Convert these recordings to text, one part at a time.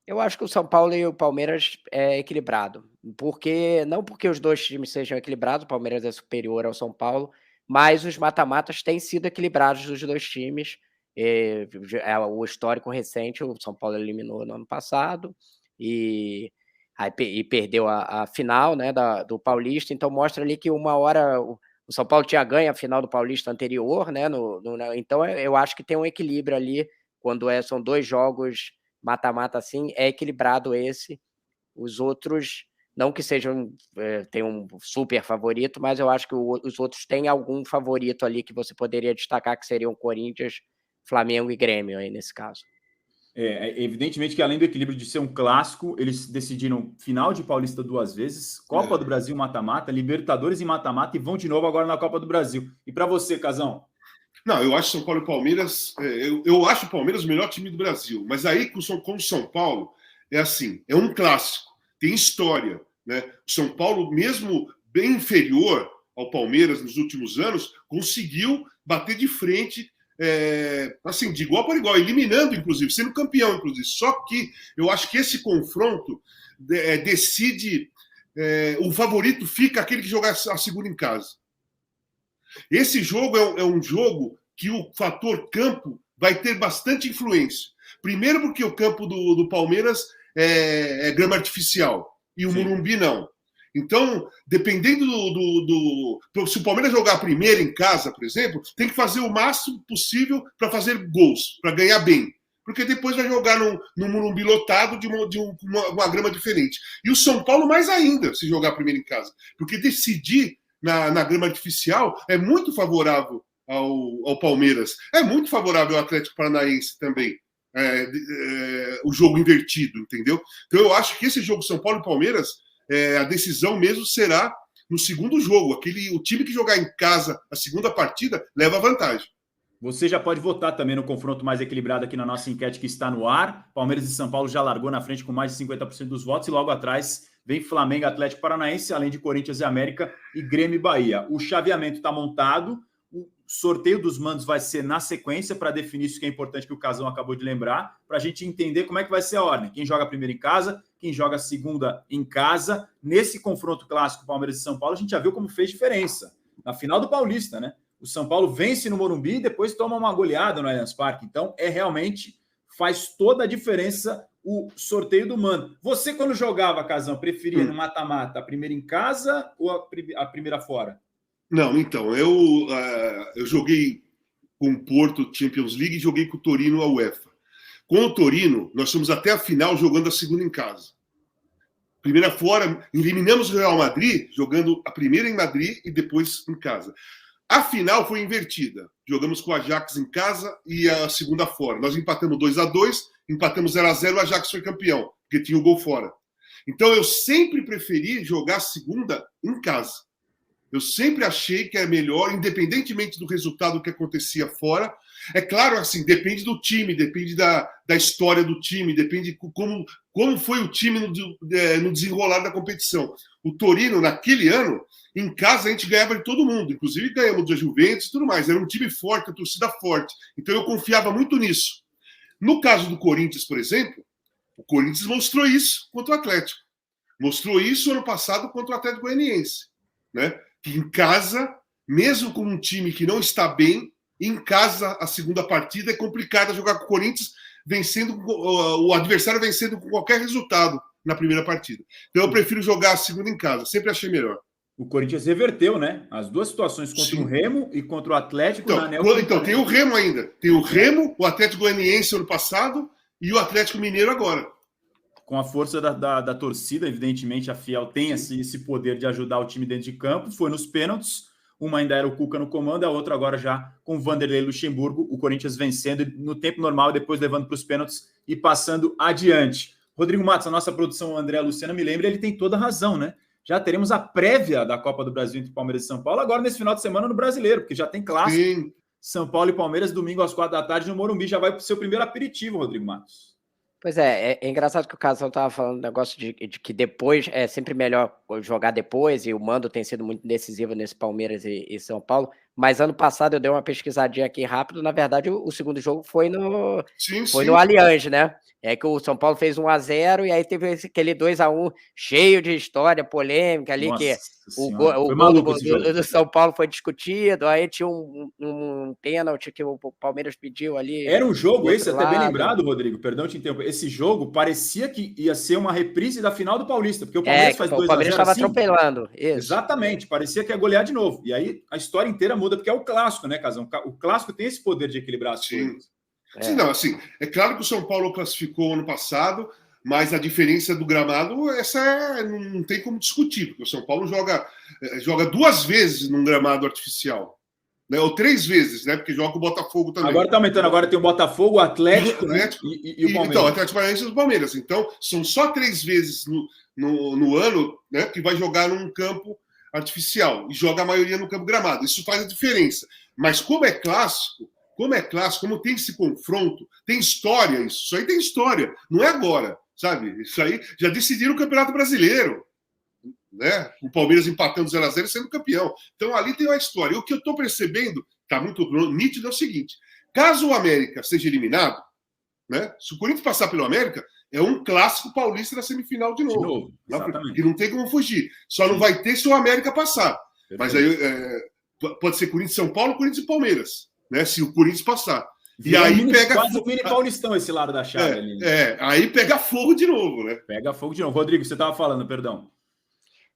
Eu acho que o São Paulo e o Palmeiras é equilibrado, não porque os 2 times sejam equilibrados, o Palmeiras é superior ao São Paulo, mas os mata-matas têm sido equilibrados dos 2 times, o histórico recente, o São Paulo eliminou no ano passado, e perdeu a final, né, do Paulista, então mostra ali que uma hora o São Paulo tinha ganho a final do Paulista anterior, né, então eu acho que tem um equilíbrio ali, quando são 2 jogos mata-mata assim, é equilibrado esse. Os outros, não que sejam, tem um super favorito, mas eu acho que os outros têm algum favorito ali que você poderia destacar, que seriam Corinthians, Flamengo e Grêmio aí nesse caso. Evidentemente que além do equilíbrio de ser um clássico, eles decidiram final de Paulista 2 vezes, Copa do Brasil mata-mata, Libertadores em mata-mata e vão de novo agora na Copa do Brasil. E para você, Casão? Não, eu acho São Paulo e Palmeiras. Eu acho o Palmeiras o melhor time do Brasil. Mas aí, com o São Paulo, é assim: é um clássico, tem história. Né? O São Paulo, mesmo bem inferior ao Palmeiras nos últimos anos, conseguiu bater de frente, assim, de igual para igual, eliminando, inclusive, sendo campeão, inclusive. Só que eu acho que esse confronto decide. O favorito fica aquele que jogar a segunda em casa. Esse jogo é um jogo que o fator campo vai ter bastante influência. Primeiro porque o campo do Palmeiras é grama artificial e o Morumbi não. Então, dependendo se o Palmeiras jogar a primeira em casa, por exemplo, tem que fazer o máximo possível para fazer gols, para ganhar bem. Porque depois vai jogar no Morumbi lotado de uma grama diferente. E o São Paulo mais ainda, se jogar a primeira em casa. Porque decidir na grama artificial é muito favorável ao Palmeiras. É muito favorável ao Atlético Paranaense também. O jogo invertido, entendeu? Então eu acho que esse jogo São Paulo e Palmeiras, a decisão mesmo será no segundo jogo. O time que jogar em casa a segunda partida leva vantagem. Você já pode votar também no confronto mais equilibrado aqui na nossa enquete que está no ar. Palmeiras e São Paulo já largou na frente com mais de 50% dos votos e logo atrás vem Flamengo, Atlético Paranaense, além de Corinthians e América e Grêmio e Bahia. O chaveamento está montado, o sorteio dos mandos vai ser na sequência para definir isso que é importante que o Casão acabou de lembrar, para a gente entender como é que vai ser a ordem. Quem joga primeiro em casa, quem joga segunda em casa. Nesse confronto clássico Palmeiras e São Paulo, a gente já viu como fez diferença. Na final do Paulista, né? O São Paulo vence no Morumbi e depois toma uma goleada no Allianz Parque. Então, realmente faz toda a diferença o sorteio do mando. Você, quando jogava, Casão, preferia no mata-mata a primeira em casa ou a primeira fora? Não, então, eu joguei com o Porto Champions League e joguei com o Torino a UEFA. Com o Torino, nós fomos até a final jogando a segunda em casa. Primeira fora, eliminamos o Real Madrid, jogando a primeira em Madrid e depois em casa. A final foi invertida. Jogamos com o Ajax em casa e a segunda fora. Nós empatamos 2-2, empatamos 0-0 e o Ajax foi campeão, porque tinha o gol fora. Então eu sempre preferi jogar a segunda em casa. Eu sempre achei que é melhor, independentemente do resultado que acontecia fora. É claro, assim, depende do time, depende da história do time, depende de como foi o time no desenrolar da competição. O Torino, naquele ano, em casa a gente ganhava de todo mundo, inclusive ganhamos da Juventus e tudo mais. Era um time forte, a torcida forte. Então eu confiava muito nisso. No caso do Corinthians, por exemplo, o Corinthians mostrou isso contra o Atlético. Mostrou isso ano passado contra o Atlético Goianiense, né? Que em casa, mesmo com um time que não está bem, em casa a segunda partida é complicada jogar com o Corinthians, o adversário vencendo com qualquer resultado na primeira partida. Então eu prefiro jogar a segunda em casa, sempre achei melhor. O Corinthians reverteu, né? As duas situações contra o Remo e contra o Atlético. Então tem o Remo ainda. Tem o Remo, o Atlético Goianiense ano passado e o Atlético Mineiro agora. Com a força da torcida, evidentemente a Fiel tem esse poder de ajudar o time dentro de campo. Foi nos pênaltis. Uma ainda era o Cuca no comando, a outra agora já com o Vanderlei Luxemburgo. O Corinthians vencendo no tempo normal, depois levando para os pênaltis e passando adiante. Rodrigo Matos, a nossa produção, o André Luciano, me lembra, ele tem toda a razão, né? Já teremos a prévia da Copa do Brasil entre Palmeiras e São Paulo, agora nesse final de semana no Brasileiro, porque já tem clássico. Sim. São Paulo e Palmeiras, domingo às 4 da tarde no Morumbi. Já vai para o seu primeiro aperitivo, Rodrigo Matos. Pois é engraçado que o Casão estava falando um negócio de que depois é sempre melhor jogar depois, e o mando tem sido muito decisivo nesse Palmeiras e São Paulo, mas ano passado eu dei uma pesquisadinha aqui rápido, na verdade o segundo jogo foi no Allianz, né? É que o São Paulo fez 1-0 e aí teve aquele 2-1 cheio de história, polêmica ali. Nossa que o gol do São Paulo foi discutido, aí tinha um pênalti que o Palmeiras pediu ali. Era um jogo esse, até bem lembrado, Rodrigo, perdão te interromper, esse jogo parecia que ia ser uma reprise da final do Paulista, porque o Palmeiras faz 2-0 o Palmeiras estava atropelando. Isso. Exatamente, parecia que ia golear de novo, e aí a história inteira muda, porque é o clássico, né, Casão? O clássico tem esse poder de equilibrar as coisas. Sim, não, assim, é claro que o São Paulo classificou ano passado, mas a diferença do gramado, não tem como discutir, porque o São Paulo joga 2 vezes num gramado artificial, né? Ou 3 vezes, né? Porque joga o Botafogo também. Agora tá aumentando, agora tem o Botafogo, o Atlético, né? E o Palmeiras. Então, o Atlético Paranaense e o Palmeiras. Então, são só 3 vezes no ano, né, que vai jogar num campo artificial, e joga a maioria no campo gramado. Isso faz a diferença. Mas como é clássico, como tem esse confronto, tem história isso aí tem história, não é agora, sabe? Isso aí já decidiram o Campeonato Brasileiro, né? O Palmeiras empatando 0-0 e sendo campeão. Então ali tem uma história. E o que eu estou percebendo, está muito nítido, é o seguinte: caso o América seja eliminado, né? Se o Corinthians passar pelo América, é um clássico paulista na semifinal de novo. E não tem como fugir. Só não vai ter se o América passar. Perfeito. Mas aí pode ser Corinthians, São Paulo, Corinthians e Palmeiras. Né, se o Corinthians passar. E aí pega. Quase o mini Paulistão esse lado da chave ali. Aí pega fogo de novo, né? Pega fogo de novo. Rodrigo, você estava falando, perdão.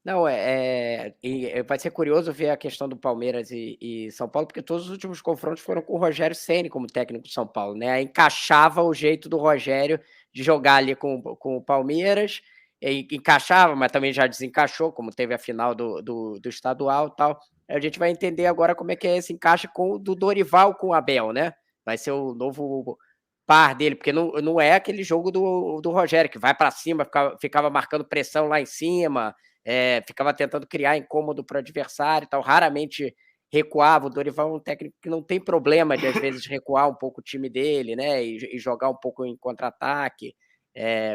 Não, vai ser curioso ver a questão do Palmeiras e São Paulo, porque todos os últimos confrontos foram com o Rogério Ceni como técnico de São Paulo, né? Aí encaixava o jeito do Rogério de jogar ali com o Palmeiras, encaixava, mas também já desencaixou, como teve a final do estadual e tal. A gente vai entender agora como é que é esse encaixe do Dorival com o Abel, né? Vai ser o novo par dele, porque não é aquele jogo do Rogério, que vai para cima, ficava marcando pressão lá em cima, ficava tentando criar incômodo para o adversário e tal, raramente recuava. O Dorival é um técnico que não tem problema de, às vezes, recuar um pouco o time dele, né? E jogar um pouco em contra-ataque.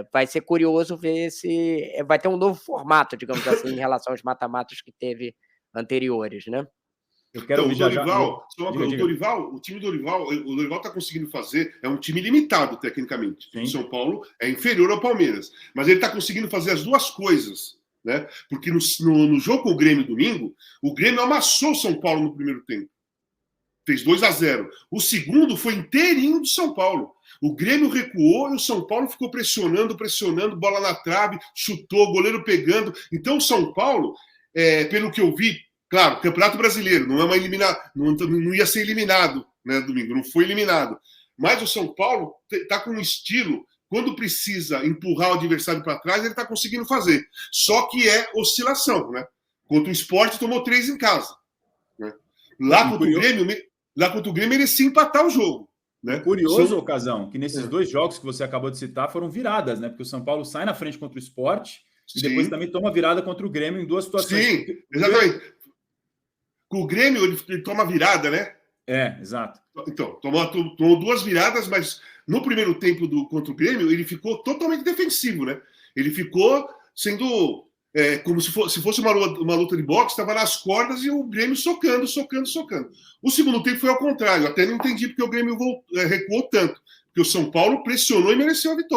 Vai ser curioso ver se vai ter um novo formato, digamos assim, em relação aos mata-matas que teve anteriores, né? Eu quero o time do Dorival está conseguindo fazer, é um time limitado tecnicamente. Sim. O São Paulo é inferior ao Palmeiras, mas ele está conseguindo fazer as duas coisas, né? Porque no jogo com o Grêmio domingo, o Grêmio amassou o São Paulo no primeiro tempo. Fez 2-0. O segundo foi inteirinho do São Paulo. O Grêmio recuou e o São Paulo ficou pressionando, bola na trave, chutou, goleiro pegando. Então o São Paulo, pelo que eu vi, claro, Campeonato Brasileiro, não ia ser eliminado, né, domingo, não foi eliminado. Mas o São Paulo está com um estilo, quando precisa empurrar o adversário para trás, ele está conseguindo fazer. Só que é oscilação, né? Contra o Sport, tomou 3 em casa. Né? Lá contra o Grêmio, merecia empatar o jogo. Né? Curioso, Casão, que nesses 2 jogos que você acabou de citar foram viradas, né? Porque o São Paulo sai na frente contra o Sport e depois também toma virada contra o Grêmio em 2 situações. Sim, exatamente. Com o Grêmio, ele toma virada, né? Exato. Então, tomou 2 viradas, mas no primeiro tempo contra o Grêmio, ele ficou totalmente defensivo, né? Ele ficou sendo como se fosse uma luta de boxe, estava nas cordas e o Grêmio socando. O segundo tempo foi ao contrário. Até não entendi porque o Grêmio recuou tanto. Porque o São Paulo pressionou e mereceu a vitória.